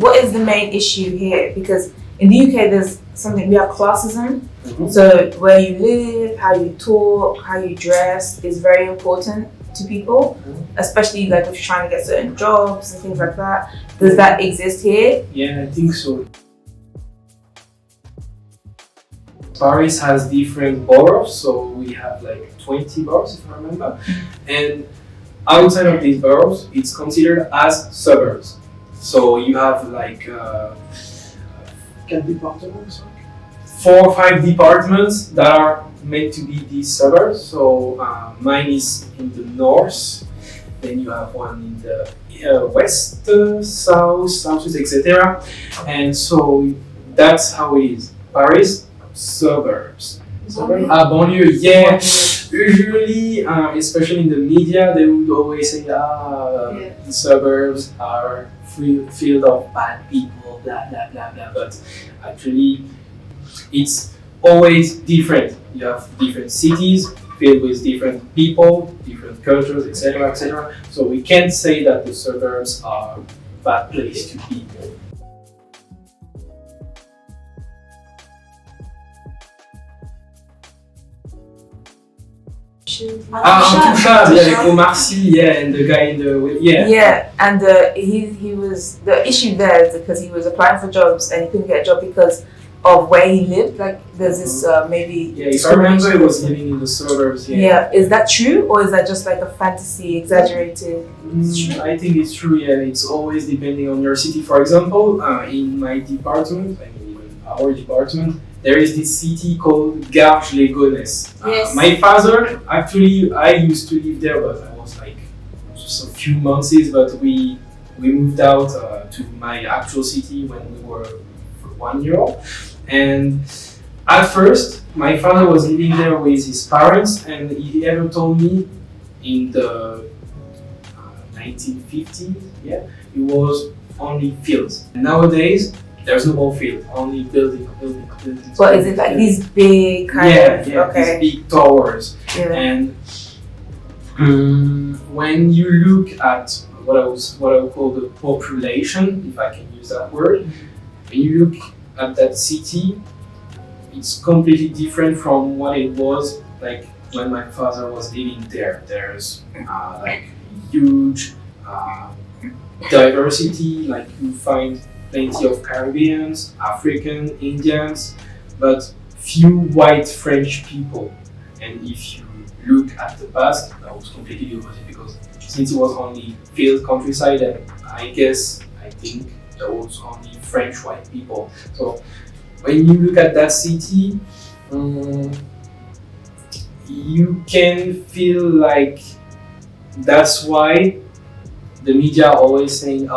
what is the main issue here? Because in the UK, there's something, we have classism. Mhm. So where you live, how you talk, how you dress is very important to people, especially like if you're trying to get certain jobs and things like that. Does that exist here? Yeah, I think so. Paris has different boroughs, so we have like 20 boroughs, if I remember. And outside of these boroughs, it's considered as suburbs. So you have like 4 or 5 departments that are meant to be these suburbs. So mine is in the north, then you have one in the west, south, southeast, etc. And so that's how it is. Paris, suburbs. Banlieue, yeah. Usually, especially in the media, they would always say, the suburbs are filled of bad people, blah, blah, blah, blah. But actually, it's always different. You have different cities filled with different people, different cultures, etc., etc. So we can't say that the suburbs are a bad place to be. Untouchable, yeah, like Omar Sy, yeah, and the guy in the, yeah. Yeah, and he was, the issue there is because he was applying for jobs and he couldn't get a job because of where he lived. Like there's this maybe. Yeah, if I remember, he was living in the suburbs. Yeah, is that true or is that just like a fantasy, exaggerated? I think it's true. Yeah, it's always depending on your city. For example, in my department, I mean even our department, there is this city called Garges-les-Gonesse. Yes. My father, actually, I used to live there, but I was like just a few months. But we moved out to my actual city when we were 1 year old. And at first, my father was living there with his parents, and he ever told me in the 1950s, yeah, it was only fields. Nowadays, there's no more field, only building. But is it like these big kind of? Yeah, Okay. these big towers. Yeah. And when you look at what I would call the population, if I can use that word, when you look at that city, it's completely different from what it was like when my father was living there. There's like huge diversity, like you find plenty of Caribbeans, African, Indians, but few white French people. And if you look at the past, that was completely the opposite, because since it was only field countryside, and I think there was only French white people. So when you look at that city, you can feel like that's why the media are always saying,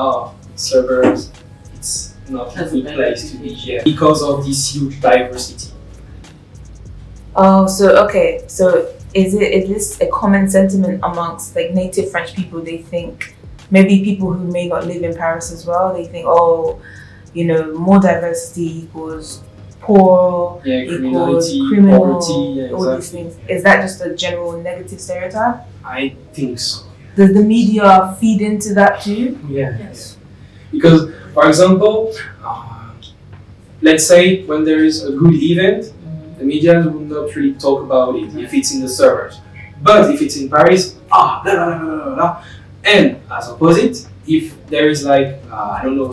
suburbs, it's not a good place to be here because of this huge diversity. Oh, so okay, so is this a common sentiment amongst like native French people? They think, maybe people who may not live in Paris as well, they think, more diversity equals poor, equals criminal, poverty, all these things. Is that just a general negative stereotype? I think so. Does the media feed into that too? Yeah. Yes. Because, for example, let's say when there is a good event, the media will not really talk about it if it's in the suburbs. But if it's in Paris, blah, blah, blah, blah, blah. And as opposite, if there is like,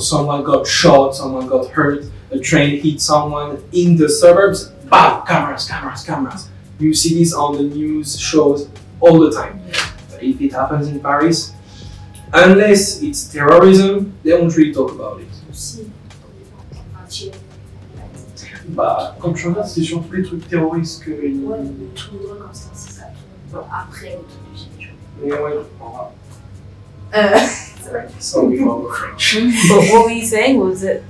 someone got shot, someone got hurt, a train hit someone in the suburbs, bam, cameras. You see this on the news shows all the time. But if it happens in Paris, unless it's terrorism, they won't really talk about it. Controverse, c'est surtout les trucs terroristes que... Ouais, le truc de drogue, c'est ça. Après, le truc du général. Mais ouais, Sorry. Sorry for the French. But what were you saying? Was it?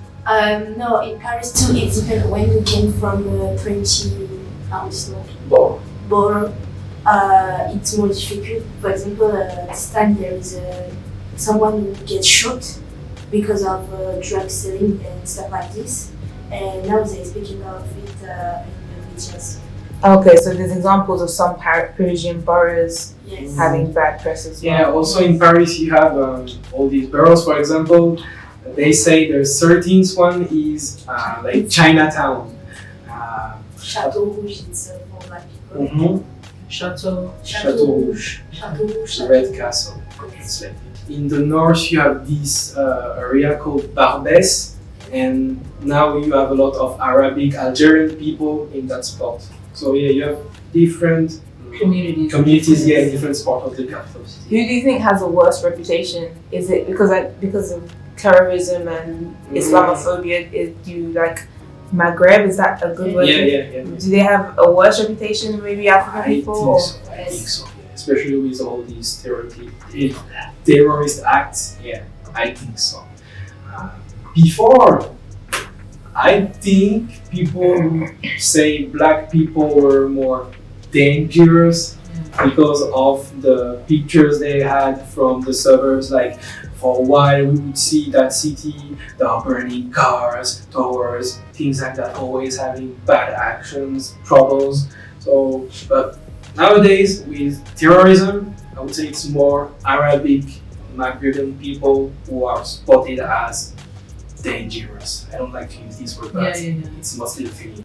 No, in Paris too, it depends when you came from Frenchy arrondissement. Borough. It's more difficult. For example, this time there is someone who gets shot because of drug selling and stuff like this. And now they're speaking of it in the medias. Okay, so there's examples of some Parisian boroughs having bad press as well. Yeah, also in Paris you have all these boroughs. For example, They say the 13th one is like Chinatown. Chateau Rouge, it's for black people. Mhm. Chateau Rouge. Red Castle. It's like in the north, you have this area called Barbès, and now you have a lot of Arabic, Algerian people in that spot. So yeah, you have different communities, yeah, in different spots of the capital city. Who do you think has a worse reputation? Is it because of terrorism and Islamophobia? Do you like Maghreb? Is that a good word? Yeah. Do they have a worse reputation than maybe African people? I think so. Yeah. Especially with all these terrorist acts. Yeah, I think so. Before, I think people say black people were more dangerous because of the pictures they had from the suburbs. Like for a while, we would see that city, there are burning cars, towers, things like that, always having bad actions, troubles. So, but nowadays with terrorism, I would say it's more Arabic, Maghrebian people who are spotted as dangerous. I don't like to use this word, but it's mostly the feeling.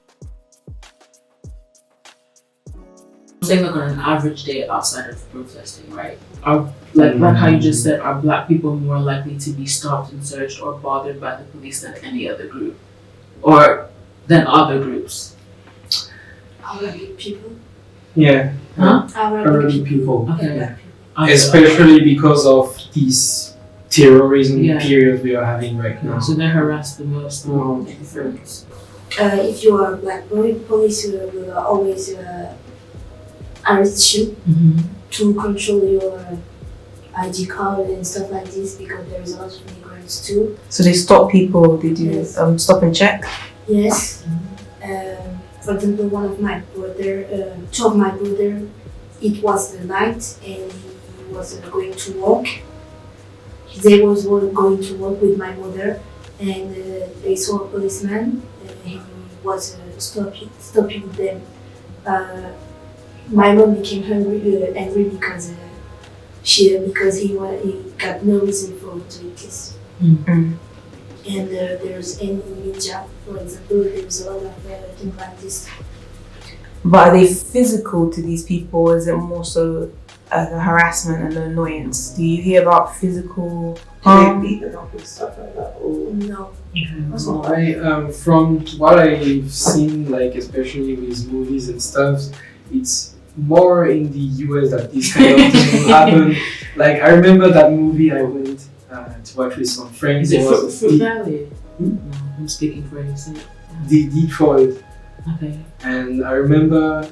Saying like on an average day outside of protesting, right? Are like how you just said, are black people more likely to be stopped and searched or bothered by the police than any other group, or than other groups? Arabic people. Yeah. Arabic people. Okay. Especially because of this terrorism period we are having right now. So they're harassed the most in France. If you are a black boy, police will always arrest you to control your ID card and stuff like this, because there is a lot of immigrants too. So they stop people. They do stop and check. Yes. For example, one of my brother, two of my brother, it was the night and he was going to work. They was going to work with my mother, and they saw a policeman. He was stopping them. My mom became angry because he got no reason for doing this. And there's in media, for example, there's a lot of things like this. But are they physical to these people, or is it more so a harassment and annoyance? Do you hear about physical harm? They beat them up and stuff like that? Or... No. From what I've seen, like especially with movies and stuff, it's more in the US that this kind of thing will happen. Like I remember that movie I went to watch with some friends. Is it Fruit Valley? No, I'm speaking for you. The Detroit. Okay. And I remember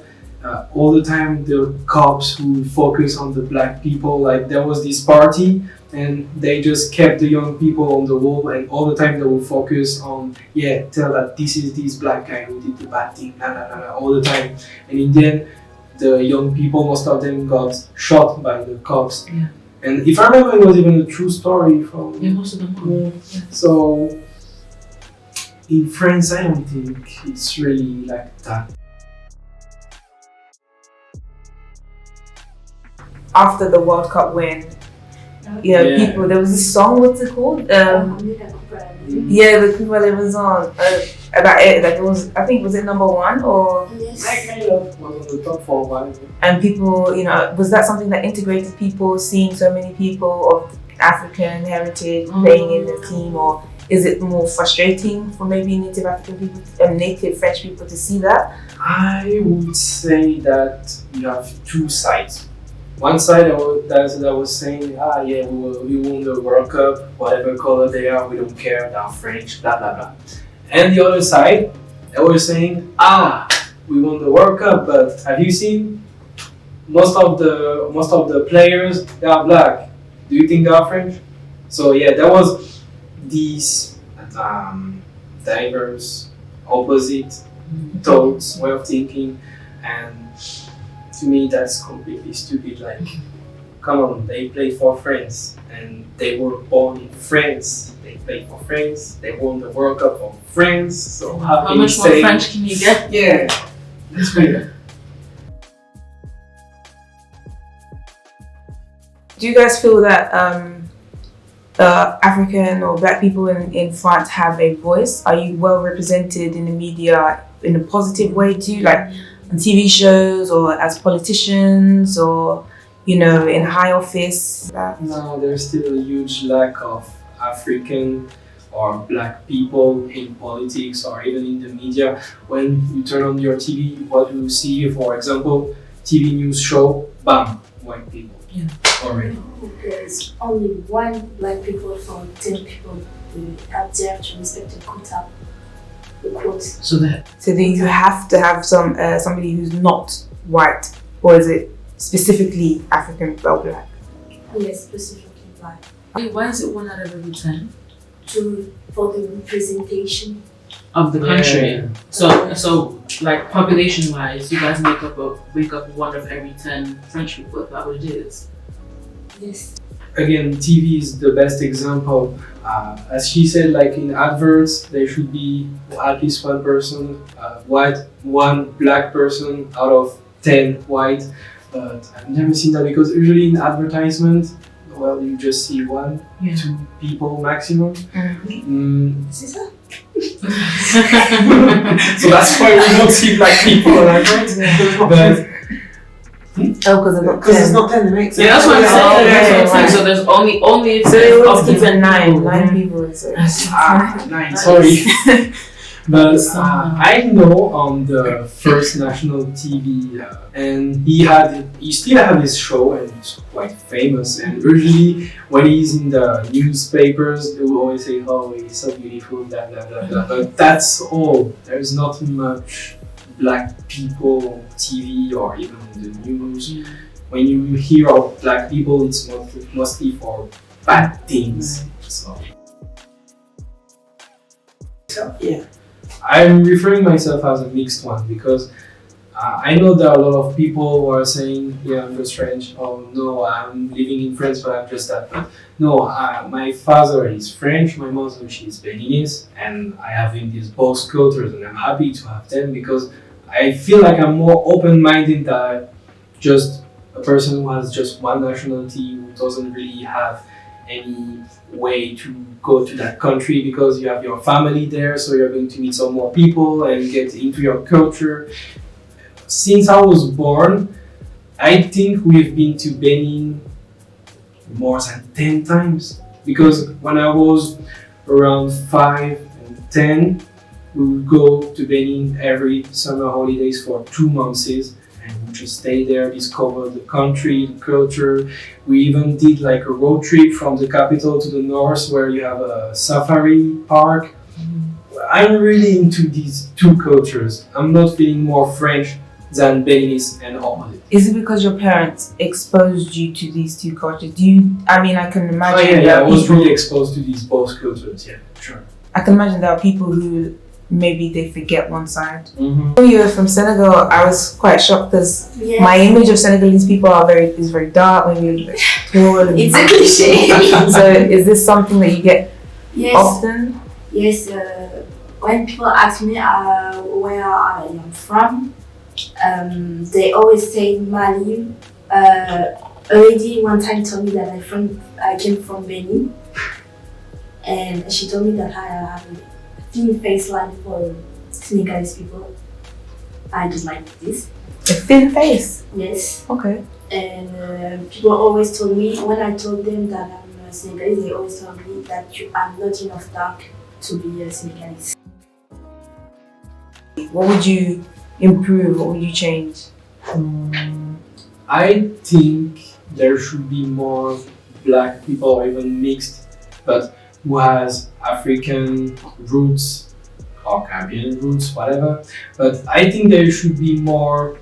all the time the cops who focus on the black people. Like there was this party and they just kept the young people on the wall, and all the time they will focus on tell that this is this black guy who did the bad thing, all the time. And in the end, the young people, most of them got shot by the cops. Yeah. And if I remember, it was even a true story from. Yeah, most of them are. Yeah. So in France, I don't think it's really like that. After the World Cup win, people. There was this song. What's it called? The Coupe de Maison. About it, like it was. I think was it number one or? Yes. I kind of was on the top for a while. And people, was that something that integrated people? Seeing so many people of African heritage playing in the team, or is it more frustrating for maybe native African people and native French people to see that? I would say that you have two sides. One side that was saying, we won the World Cup, whatever color they are, we don't care, they're French, blah blah blah. And the other side, they were saying, we won the World Cup, but have you seen most of the players, they are black. Do you think they are French? So there was these diverse, opposite thoughts, way of thinking, and to me that's completely stupid. Like, come on, they play for France, and they were born in France. They played for France. They won the World Cup for France. So how much more French can you get? Yeah, that's weird. Do you guys feel that African or black people in France have a voice? Are you well represented in the media in a positive way too, like on TV shows or as politicians or, you know, in high office? No, there's still a huge lack of African or black people in politics or even in the media. When you turn on your TV, what you see, for example, TV news show, bam, white people. Yeah. Already. There's only one black people from 10 people who have to respect the quota. The quotes. So then you have to have somebody who's not white, or is it specifically African or black? Yes, specifically black. Why is it 1 out of every 10? For the representation of the country. Yeah. So like population wise, you guys make up 1 of every 10 French people. Is that what it is? Yes. Again, TV is the best example. As she said, like in adverts, there should be at least one person white, one black person out of 10 white. But I've never seen that because usually in advertisement, well, you just see 1, 2 people maximum. C'est ça? So that's why we don't see black people on adverts. But Because it's not 10, it makes sense. Yeah, that's what I'm saying. Oh, That's what I'm okay, saying. right. So there's only if so they there's want of to keep the it 9 people. people. So. 9, sorry. But I know on the first national TV, and he still had his show, and it's quite famous. And usually, when he's in the newspapers, they will always say, "Oh, he's so beautiful," blah blah blah blah. But that's all. There's not much black people on TV or even on the news. When you hear of black people, it's mostly for bad things. So. Yeah. I'm referring myself as a mixed one because I know there are a lot of people who are saying, yeah, I'm just French. Oh no, I'm living in France, but I'm just that. But no, my father is French, my mother, she's Beninese, and I have in these both cultures, and I'm happy to have them because I feel like I'm more open-minded than just a person who has just one nationality, who doesn't really have any way to go to that country because you have your family there, so you're going to meet some more people and get into your culture. Since I was born, I think we've been to Benin more than 10 times because when I was around 5 and 10, we would go to Benin every summer holidays for 2 months. And we just stay there, discover the country, the culture. We even did like a road trip from the capital to the north where you have a safari park. I'm really into these two cultures. I'm not feeling more French than Beninese and opposite. Is it because your parents exposed you to these two cultures? I can imagine. Oh, yeah, there I are was people- really exposed to these both cultures, yeah, sure. I can imagine there are people who maybe they forget one side. Mm-hmm. When you were from Senegal, I was quite shocked because Yes. my image of Senegalese people is very dark, maybe like tall. And It's a cliche. So is this something that you get Yes. often? Yes. When people ask me where I am from, they always say Mali. A lady one time told me that I came from Benin, and she told me that I have a thin face line for Senegalese people. I just like this. A thin face. Yes. Okay. And people always told me, when I told them that I'm Senegalese, they always told me that you are not enough dark to be Senegalese. What would you improve? What would you change? I think there should be more black people or even mixed, but who has African roots or Caribbean roots, whatever. But I think there should be more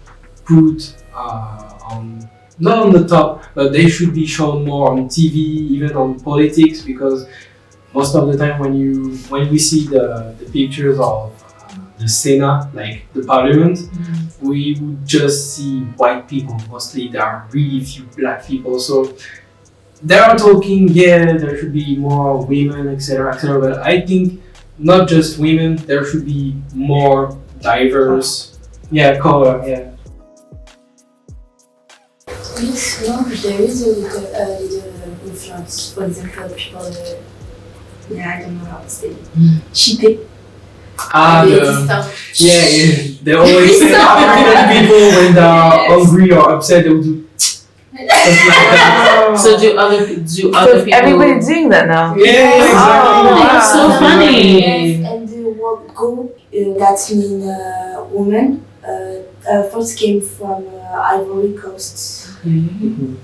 put not on the top, but they should be shown more on TV, even on politics, because most of the time when we see the pictures of the Senate, like the parliament, we would just see white people. Mostly there are really few black people. So they are talking, yeah, there should be more women, etc., etc. But I think not just women, there should be more diverse, color, yeah. Yes, no, there is a leader in influence. For example, people, I don't know how to say it. Mm. Cheap. They always say African people when they're hungry or upset, they will do just like that. So do other people? Everybody's doing that now. Yeah, exactly. Oh, that's so funny. Yes, and the word go, that means woman, first came from Ivory Coast. Mm-hmm.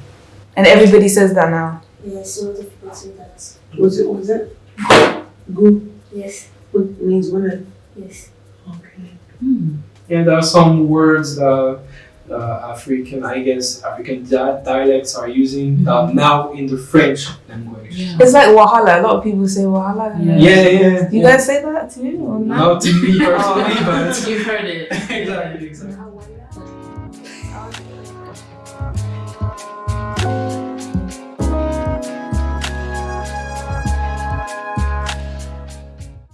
And everybody says that now. Yes, a lot of people say that. What was it? Go. Yes. What means women? Yes. Okay. Yeah, there are some words that African dialects are using that are now in the French language. Yeah. It's like wahala. A lot of people say wahala. Yeah. You guys say that too? Or not? Not to me personally, but You've heard it. exactly.